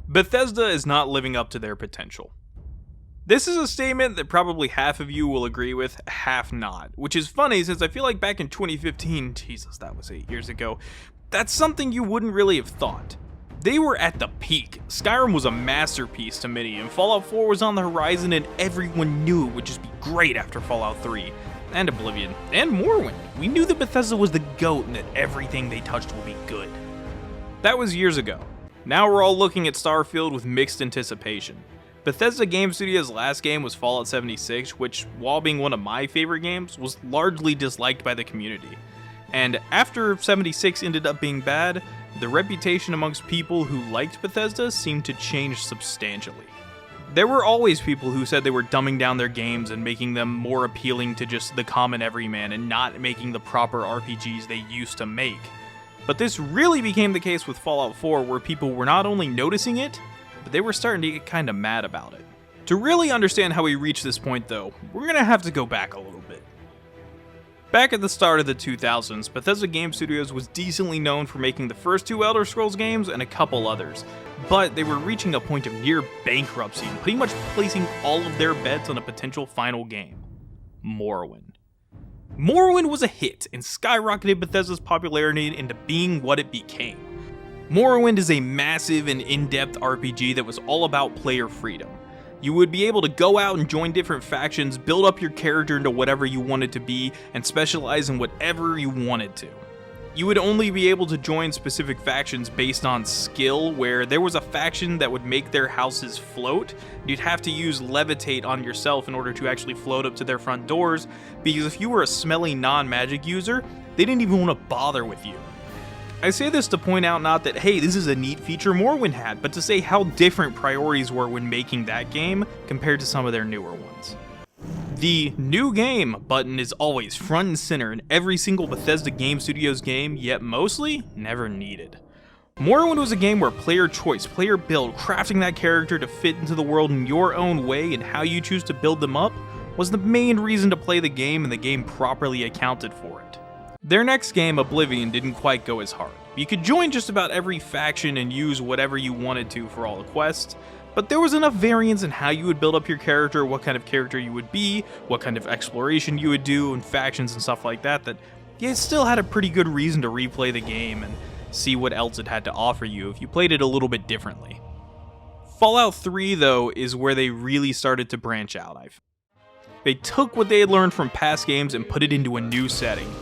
Bethesda is not living up to their potential. This is a statement that probably half of you will agree with, half not, which is funny since I feel like back in 2015, Jesus, that was 8 years ago, that's something you wouldn't really have thought. They were at the peak. Skyrim was a masterpiece to many, and Fallout 4 was on the horizon and everyone knew it would just be great after Fallout 3, and Oblivion, and Morrowind. We knew that Bethesda was the GOAT and that everything they touched would be good. That was years ago. Now we're all looking at Starfield with mixed anticipation. Bethesda Game Studios' last game was Fallout 76, which, while being one of my favorite games, was largely disliked by the community. And after 76 ended up being bad, the reputation amongst people who liked Bethesda seemed to change substantially. There were always people who said they were dumbing down their games and making them more appealing to just the common everyman and not making the proper RPGs they used to make. But this really became the case with Fallout 4, where people were not only noticing it, but they were starting to get kinda mad about it. To really understand how we reached this point though, we're gonna have to go back a little bit. Back at the start of the 2000s, Bethesda Game Studios was decently known for making the first 2 Elder Scrolls games and a couple others, but they were reaching a point of near bankruptcy and pretty much placing all of their bets on a potential final game, Morrowind. Morrowind was a hit and skyrocketed Bethesda's popularity into being what it became. Morrowind is a massive and in-depth RPG that was all about player freedom. You would be able to go out and join different factions, build up your character into whatever you wanted to be, and specialize in whatever you wanted to. You would only be able to join specific factions based on skill, where there was a faction that would make their houses float. You'd have to use levitate on yourself in order to actually float up to their front doors, because if you were a smelly non-magic user, they didn't even want to bother with you. I say this to point out not that, hey, this is a neat feature Morrowind had, but to say how different priorities were when making that game compared to some of their newer ones. The New Game button is always front and center in every single Bethesda Game Studios game, yet mostly never needed. Morrowind was a game where player choice, player build, crafting that character to fit into the world in your own way and how you choose to build them up was the main reason to play the game, and the game properly accounted for it. Their next game, Oblivion, didn't quite go as hard. You could join just about every faction and use whatever you wanted to for all the quests, but there was enough variance in how you would build up your character, what kind of character you would be, what kind of exploration you would do, and factions and stuff like that, that you still had a pretty good reason to replay the game and see what else it had to offer you if you played it a little bit differently. Fallout 3, though, is where they really started to branch out. They took what they had learned from past games and put it into a new setting.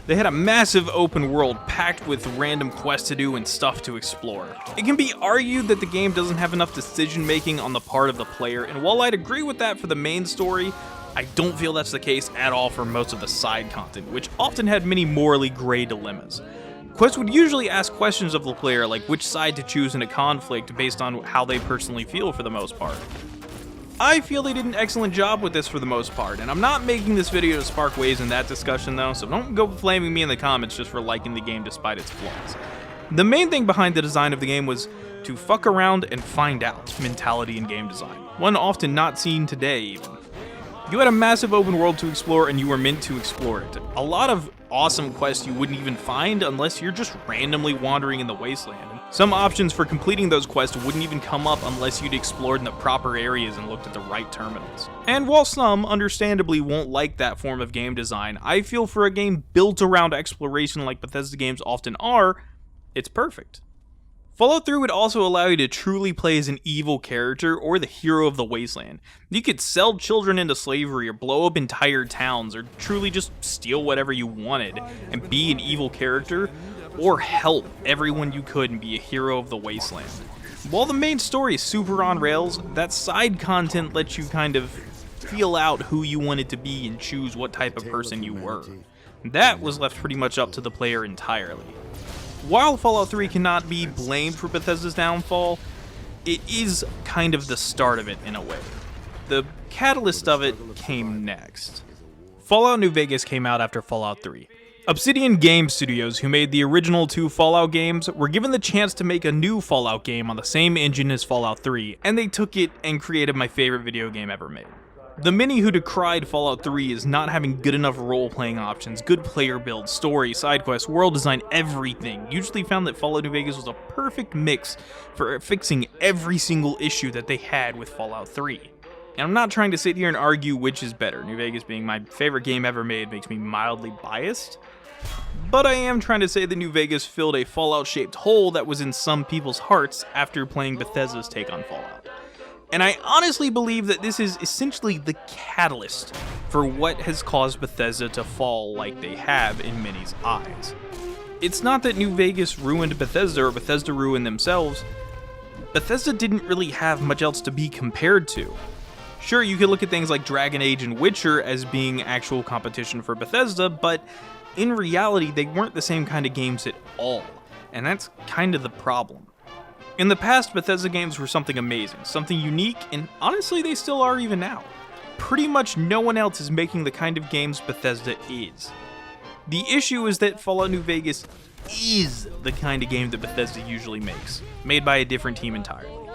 They had a massive open world packed with random quests to do and stuff to explore. It can be argued that the game doesn't have enough decision making on the part of the player, and while I'd agree with that for the main story, I don't feel that's the case at all for most of the side content, which often had many morally gray dilemmas. Quests would usually ask questions of the player, like which side to choose in a conflict based on how they personally feel for the most part. I feel they did an excellent job with this for the most part, and I'm not making this video to spark waves in that discussion though, so don't go flaming me in the comments just for liking the game despite its flaws. The main thing behind the design of the game was to fuck around and find out mentality in game design, one often not seen today even. You had a massive open world to explore and you were meant to explore it. A lot of awesome quests you wouldn't even find unless you're just randomly wandering in the wasteland. Some options for completing those quests wouldn't even come up unless you'd explored in the proper areas and looked at the right terminals. And while some, understandably, won't like that form of game design, I feel for a game built around exploration like Bethesda games often are, it's perfect. Fallout 3 would also allow you to truly play as an evil character or the hero of the wasteland. You could sell children into slavery or blow up entire towns or truly just steal whatever you wanted and be an evil character, or help everyone you could and be a hero of the wasteland. While the main story is super on rails, that side content lets you kind of feel out who you wanted to be and choose what type of person you were. That was left pretty much up to the player entirely. While Fallout 3 cannot be blamed for Bethesda's downfall, it is kind of the start of it in a way. The catalyst of it came next. Fallout New Vegas came out after Fallout 3. Obsidian Game Studios, who made the original 2 Fallout games, were given the chance to make a new Fallout game on the same engine as Fallout 3, and they took it and created my favorite video game ever made. The many who decried Fallout 3 as not having good enough role-playing options, good player build, story, side quests, world design, everything, usually found that Fallout New Vegas was a perfect mix for fixing every single issue that they had with Fallout 3. And I'm not trying to sit here and argue which is better, New Vegas being my favorite game ever made makes me mildly biased, but I am trying to say that New Vegas filled a Fallout-shaped hole that was in some people's hearts after playing Bethesda's take on Fallout. And I honestly believe that this is essentially the catalyst for what has caused Bethesda to fall like they have in many's eyes. It's not that New Vegas ruined Bethesda or Bethesda ruined themselves. Bethesda didn't really have much else to be compared to. Sure, you could look at things like Dragon Age and Witcher as being actual competition for Bethesda, but in reality, they weren't the same kind of games at all, and that's kind of the problem. In the past, Bethesda games were something amazing, something unique, and honestly they still are even now. Pretty much no one else is making the kind of games Bethesda is. The issue is that Fallout New Vegas is the kind of game that Bethesda usually makes, made by a different team entirely.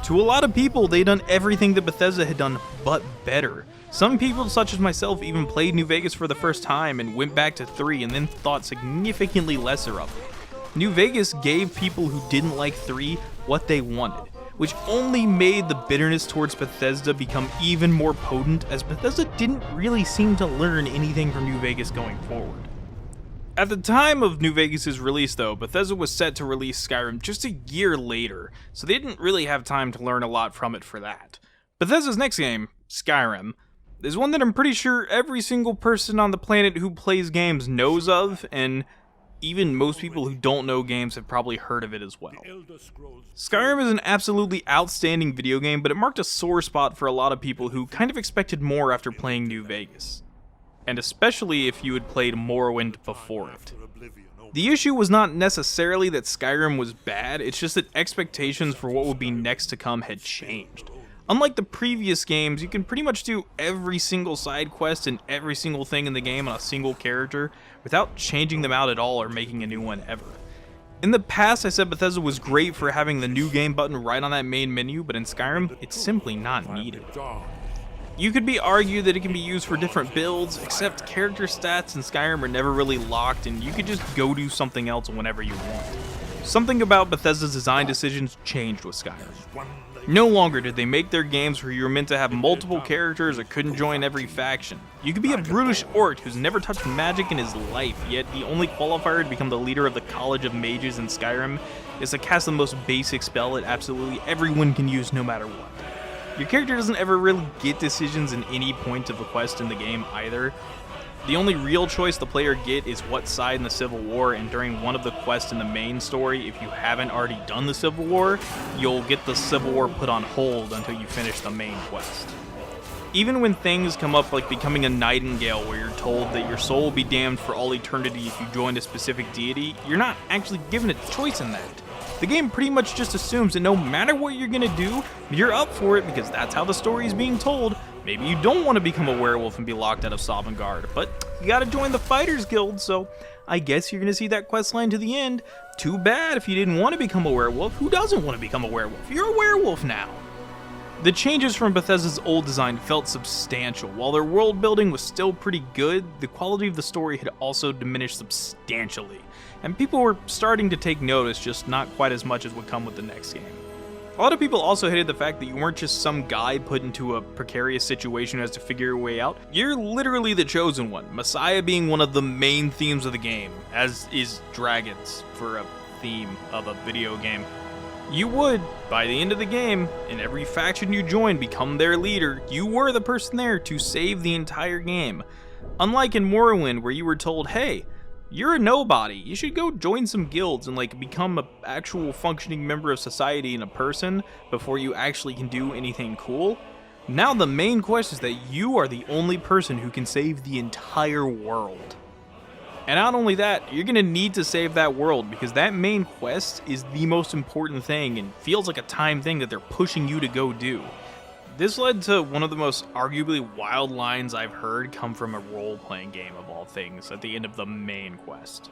To a lot of people, they'd done everything that Bethesda had done, but better. Some people, such as myself, even played New Vegas for the first time and went back to 3 and then thought significantly lesser of it. New Vegas gave people who didn't like 3 what they wanted, which only made the bitterness towards Bethesda become even more potent, as Bethesda didn't really seem to learn anything from New Vegas going forward. At the time of New Vegas' release though, Bethesda was set to release Skyrim just a year later, so they didn't really have time to learn a lot from it for that. Bethesda's next game, Skyrim, is one that I'm pretty sure every single person on the planet who plays games knows of, and even most people who don't know games have probably heard of it as well. Skyrim is an absolutely outstanding video game, but it marked a sore spot for a lot of people who kind of expected more after playing New Vegas. And especially if you had played Morrowind before it. The issue was not necessarily that Skyrim was bad, it's just that expectations for what would be next to come had changed. Unlike the previous games, you can pretty much do every single side quest and every single thing in the game on a single character without changing them out at all or making a new one ever. In the past, I said Bethesda was great for having the new game button right on that main menu, but in Skyrim, it's simply not needed. You could be argued that it can be used for different builds, except character stats in Skyrim are never really locked and you could just go do something else whenever you want. Something about Bethesda's design decisions changed with Skyrim. No longer did they make their games where you were meant to have multiple characters or couldn't join every faction. You could be a brutish orc who's never touched magic in his life, yet the only qualifier to become the leader of the College of Mages in Skyrim is to cast the most basic spell that absolutely everyone can use no matter what. Your character doesn't ever really get decisions in any point of the quest in the game either. The only real choice the player get is what side in the Civil War, and during one of the quests in the main story, if you haven't already done the Civil War, you'll get the Civil War put on hold until you finish the main quest. Even when things come up like becoming a nightingale where you're told that your soul will be damned for all eternity if you join a specific deity, you're not actually given a choice in that. The game pretty much just assumes that no matter what you're gonna do, you're up for it because that's how the story is being told. Maybe you don't want to become a werewolf and be locked out of Sovngarde, but you gotta join the Fighters Guild, so I guess you're gonna see that questline to the end. Too bad if you didn't want to become a werewolf. Who doesn't want to become a werewolf? You're a werewolf now. The changes from Bethesda's old design felt substantial. While their world building was still pretty good, the quality of the story had also diminished substantially, and people were starting to take notice, just not quite as much as would come with the next game. A lot of people also hated the fact that you weren't just some guy put into a precarious situation who has to figure your way out. You're literally the chosen one, Messiah being one of the main themes of the game, as is dragons for a theme of a video game. You would, by the end of the game, in every faction you joined, become their leader. You were the person there to save the entire game. Unlike in Morrowind, where you were told, hey, you're a nobody, you should go join some guilds and become an actual functioning member of society and a person before you actually can do anything cool. Now the main quest is that you are the only person who can save the entire world. And not only that, you're gonna need to save that world because that main quest is the most important thing and feels like a time thing that they're pushing you to go do. This led to one of the most arguably wild lines I've heard come from a role-playing game of all things at the end of the main quest.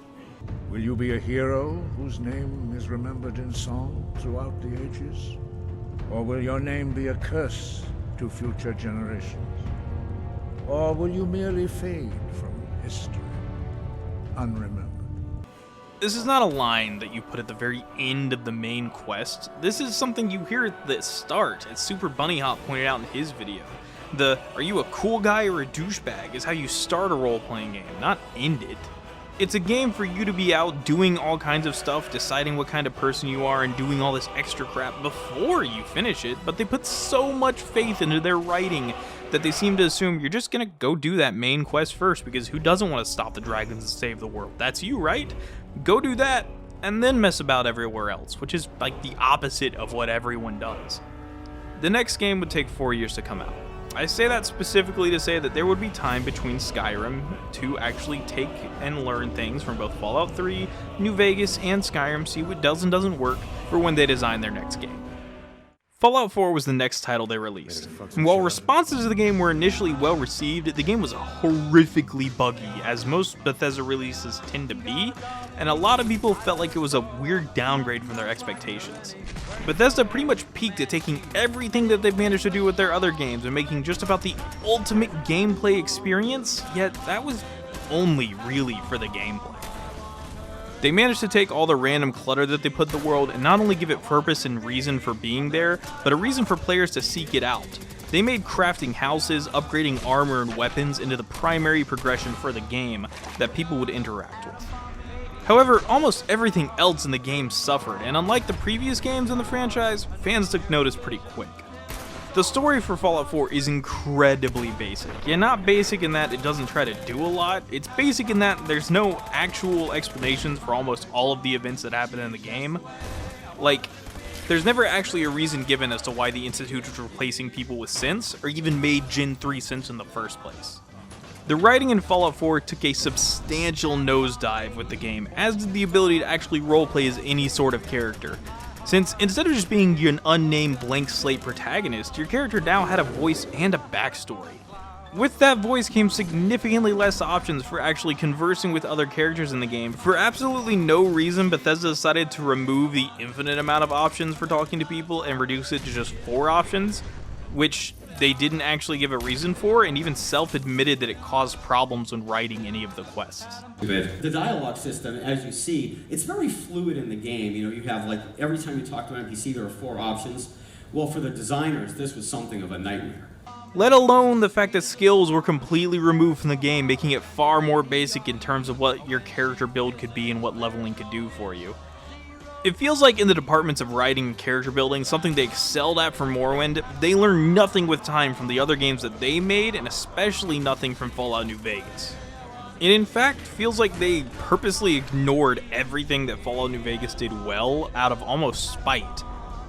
Will you be a hero whose name is remembered in song throughout the ages? Or will your name be a curse to future generations? Or will you merely fade from history, unremembered? This is not a line that you put at the very end of the main quest. This is something you hear at the start, as Super Bunny Hop pointed out in his video. The "are you a cool guy or a douchebag" is how you start a role-playing game, not end it. It's a game for you to be out doing all kinds of stuff, deciding what kind of person you are, and doing all this extra crap before you finish it, but they put so much faith into their writing that they seem to assume you're just gonna go do that main quest first, because who doesn't want to stop the dragons and save the world? That's you, right? Go do that, and then mess about everywhere else, which is like the opposite of what everyone does. The next game would take 4 years to come out. I say that specifically to say that there would be time between Skyrim to actually take and learn things from both Fallout 3, New Vegas, and Skyrim, see what does and doesn't work for when they design their next game. Fallout 4 was the next title they released. And while responses to the game were initially well received, the game was horrifically buggy, as most Bethesda releases tend to be, and a lot of people felt like it was a weird downgrade from their expectations. Bethesda pretty much peaked at taking everything that they've managed to do with their other games and making just about the ultimate gameplay experience, yet that was only really for the gameplay. They managed to take all the random clutter that they put in the world and not only give it purpose and reason for being there, but a reason for players to seek it out. They made crafting houses, upgrading armor and weapons into the primary progression for the game that people would interact with. However, almost everything else in the game suffered, and unlike the previous games in the franchise, fans took notice pretty quick. The story for Fallout 4 is incredibly basic. Yeah, not basic in that it doesn't try to do a lot, it's basic in that there's no actual explanations for almost all of the events that happen in the game. Like, there's never actually a reason given as to why the Institute was replacing people with synths, or even made Gen 3 synths in the first place. The writing in Fallout 4 took a substantial nosedive with the game, as did the ability to actually roleplay as any sort of character. Since instead of just being an unnamed blank slate protagonist, your character now had a voice and a backstory. With that voice came significantly less options for actually conversing with other characters in the game. For absolutely no reason, Bethesda decided to remove the infinite amount of options for talking to people and reduce it to just 4 options, which they didn't actually give a reason for, and even self-admitted that it caused problems when writing any of the quests. The dialogue system, as you see, it's very fluid in the game. You know, you have like, every time you talk to an NPC, there are 4 options. Well, for the designers, this was something of a nightmare. Let alone the fact that skills were completely removed from the game, making it far more basic in terms of what your character build could be and what leveling could do for you. It feels like in the departments of writing and character building, something they excelled at for Morrowind, they learned nothing with time from the other games that they made, and especially nothing from Fallout New Vegas. It in fact feels like they purposely ignored everything that Fallout New Vegas did well out of almost spite.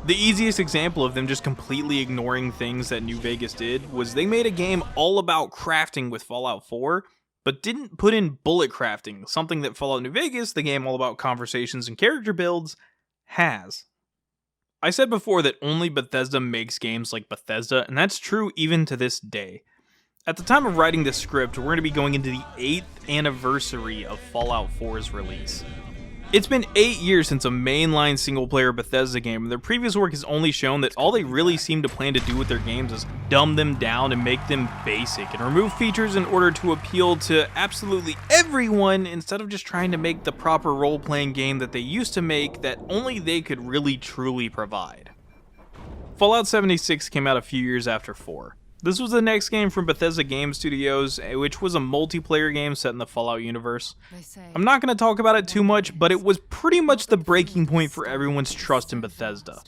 The easiest example of them just completely ignoring things that New Vegas did was they made a game all about crafting with Fallout 4, but didn't put in bullet crafting, something that Fallout New Vegas, the game all about conversations and character builds, has. I said before that only Bethesda makes games like Bethesda, and that's true even to this day. At the time of writing this script, we're going to be going into the 8th anniversary of Fallout 4's release. It's been 8 years since a mainline single-player Bethesda game, and their previous work has only shown that all they really seem to plan to do with their games is dumb them down and make them basic, and remove features in order to appeal to absolutely everyone instead of just trying to make the proper role-playing game that they used to make that only they could really truly provide. Fallout 76 came out a few years after 4. This was the next game from Bethesda Game Studios, which was a multiplayer game set in the Fallout universe. I'm not going to talk about it too much, but it was pretty much the breaking point for everyone's trust in Bethesda.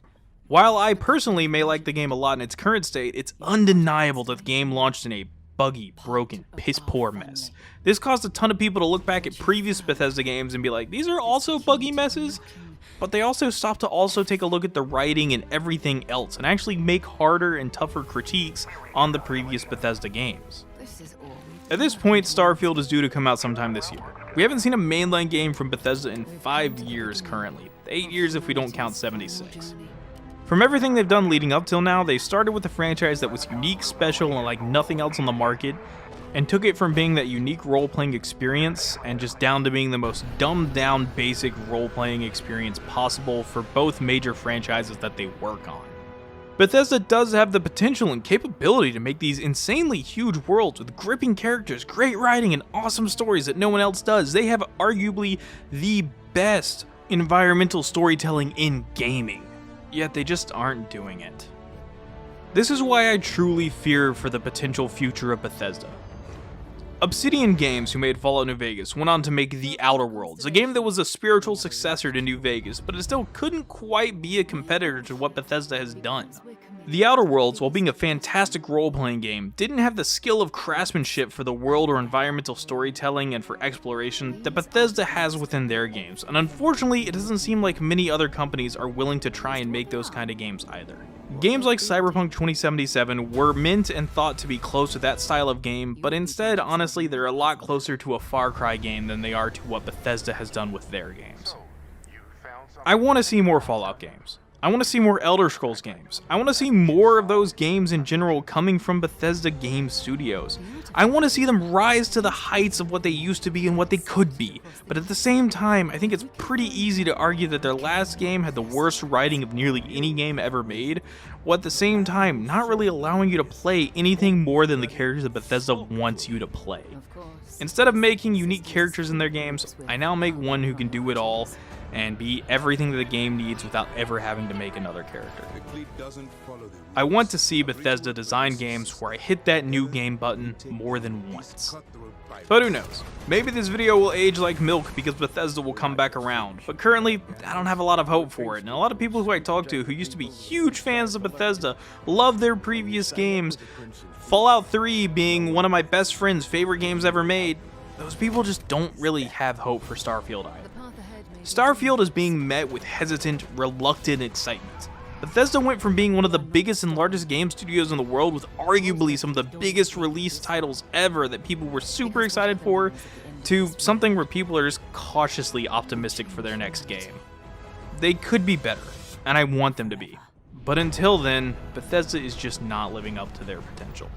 While I personally may like the game a lot in its current state, it's undeniable that the game launched in a buggy, broken, piss-poor mess. This caused a ton of people to look back at previous Bethesda games and be like, these are also buggy messes? But they also stopped to also take a look at the writing and everything else and actually make harder and tougher critiques on the previous Bethesda games. At this point, Starfield is due to come out sometime this year. We haven't seen a mainline game from Bethesda in 5 years currently, 8 years if we don't count 76. From everything they've done leading up till now, they started with a franchise that was unique, special, and like nothing else on the market, and took it from being that unique role-playing experience and just down to being the most dumbed-down basic role-playing experience possible for both major franchises that they work on. Bethesda does have the potential and capability to make these insanely huge worlds with gripping characters, great writing, and awesome stories that no one else does. They have arguably the best environmental storytelling in gaming, yet they just aren't doing it. This is why I truly fear for the potential future of Bethesda. Obsidian Games, who made Fallout New Vegas, went on to make The Outer Worlds, a game that was a spiritual successor to New Vegas, but it still couldn't quite be a competitor to what Bethesda has done. The Outer Worlds, while being a fantastic role-playing game, didn't have the skill of craftsmanship for the world or environmental storytelling and for exploration that Bethesda has within their games, and unfortunately it doesn't seem like many other companies are willing to try and make those kind of games either. Games like Cyberpunk 2077 were meant and thought to be close to that style of game, but instead, honestly, they're a lot closer to a Far Cry game than they are to what Bethesda has done with their games. I want to see more Fallout games. I want to see more Elder Scrolls games. I want to see more of those games in general coming from Bethesda Game Studios. I want to see them rise to the heights of what they used to be and what they could be. But at the same time, I think it's pretty easy to argue that their last game had the worst writing of nearly any game ever made, while at the same time not really allowing you to play anything more than the characters that Bethesda wants you to play. Instead of making unique characters in their games, I now make one who can do it all and be everything that the game needs without ever having to make another character. I want to see Bethesda design games where I hit that new game button more than once. But who knows? Maybe this video will age like milk because Bethesda will come back around, but currently I don't have a lot of hope for it, and a lot of people who I talk to who used to be huge fans of Bethesda love their previous games, Fallout 3 being one of my best friend's favorite games ever made. Those people just don't really have hope for Starfield either. Starfield is being met with hesitant, reluctant excitement. Bethesda went from being one of the biggest and largest game studios in the world with arguably some of the biggest release titles ever that people were super excited for, to something where people are just cautiously optimistic for their next game. They could be better, and I want them to be. But until then, Bethesda is just not living up to their potential.